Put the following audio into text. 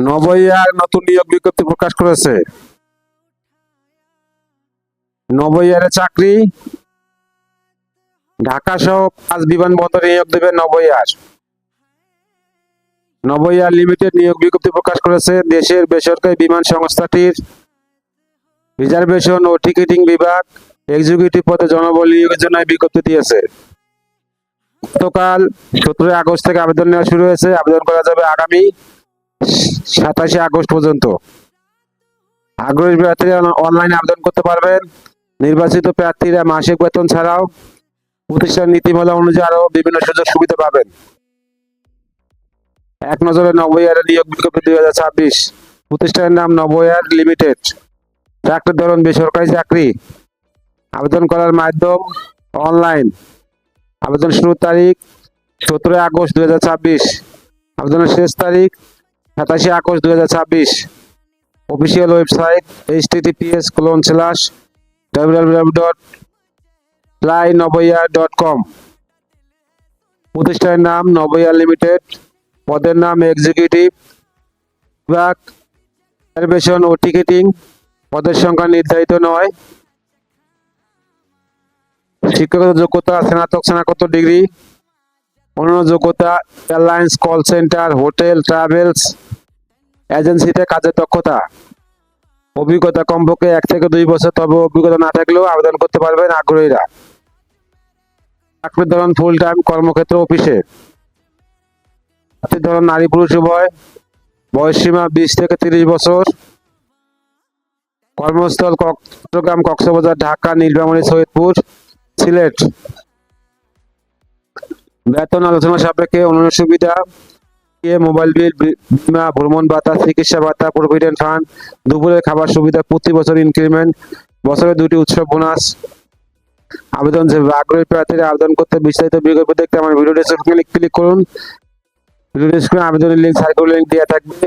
নভোএয়ার নতুন নিয়োগ বিজ্ঞপ্তি প্রকাশ করেছে। নভোএয়ারে চাকরি, ঢাকা সহ 5 বিমানবন্দরে নিয়োগ দেবে নভোএয়ার। নভোএয়ার লিমিটেড নিয়োগ বিজ্ঞপ্তি প্রকাশ করেছে। দেশের বেসরকারি বিমান সংস্থাটির রিজার্ভেশন ও টিকিটিং বিভাগ এক্সিকিউটিভ পদে জনবল নিয়োগের জন্য বিজ্ঞপ্তি দিয়েছে। গতকাল 17 আগস্ট থেকে আবেদন নেওয়া শুরু হয়েছে। আবেদন করা যাবে আগামী 27 আগস্ট পর্যন্ত। আগ্রহী প্রার্থীরা অনলাইনে আবেদন করতে পারবেন। নির্বাচিত প্রার্থীরা মাসিক বেতন ছাড়াও প্রতিষ্ঠান নীতিমালা অনুযায়ী আরো বিভিন্ন সুযোগ সুবিধা পাবেন। এক নজরে নভোএয়ারের নিয়োগ বিজ্ঞপ্তি 2026। প্রতিষ্ঠানের নাম নভোএয়ার লিমিটেড। চাকরির ধরন বেসরকারি চাকরি। আবেদন করার মাধ্যম অনলাইন। আবেদন শুরুর তারিখ 17 আগস্ট 2026। আবেদনের শেষ তারিখ 27 আগস্ট 2026। Official website https://www.flynovoair.com। প্রতিষ্ঠানের নাম নভোএয়ার লিমিটেড। পদের নাম এক্সিকিউটিভ বিভাগ রিজার্ভেশন ও টিকিটিং। পদের সংখ্যা নির্ধারিত নয়। শিক্ষাগত যোগ্যতা স্নাতকোত্তর ডিগ্রি। অন্যান্য যোগ্যতা airlines, call centre, hotel, travels এজেন্সিতে কাজের দক্ষতা। অভিজ্ঞতা কমপক্ষে 1 থেকে 2 বছর, তবে অভিজ্ঞতা না থাকলেও আবেদন করতে পারবেন আগ্রহীরা। চাকরির ধরন ফুল টাইম, কর্মক্ষেত্র অফিসে। চাকরির ধরন নারী পুরুষ উভয়। বয়সসীমা 20 থেকে 30 বছর। কর্মস্থল চট্টগ্রাম, কক্সবাজার, ঢাকা, নীলফামারী, সৈয়দপুর, সিলেট। বেতন আলোচনা সাপেক্ষে। অন্যান্য সুবিধা: মোবাইল বিল, বীমা, ভ্রমণ ভাতা, চিকিৎসা ভাতা, প্রভিডেন্ট ফান্ড, দুপুরের খাবার সুবিধা, প্রতি বছর ইনক্রিমেন্ট, বছরে 2টি উৎসব বোনাস। আবেদন যেভাবে আগ্রহী প্রার্থীরা আবেদন করতে বিস্তারিত বিজ্ঞপ্তি দেখতে আমার ভিডিও ডেসক্রিপশনে ক্লিক করুন। ভিডিও ডেসক্রিপশনে আবেদনের লিঙ্ক, সার্কুলার লিঙ্ক দেওয়া থাকবে।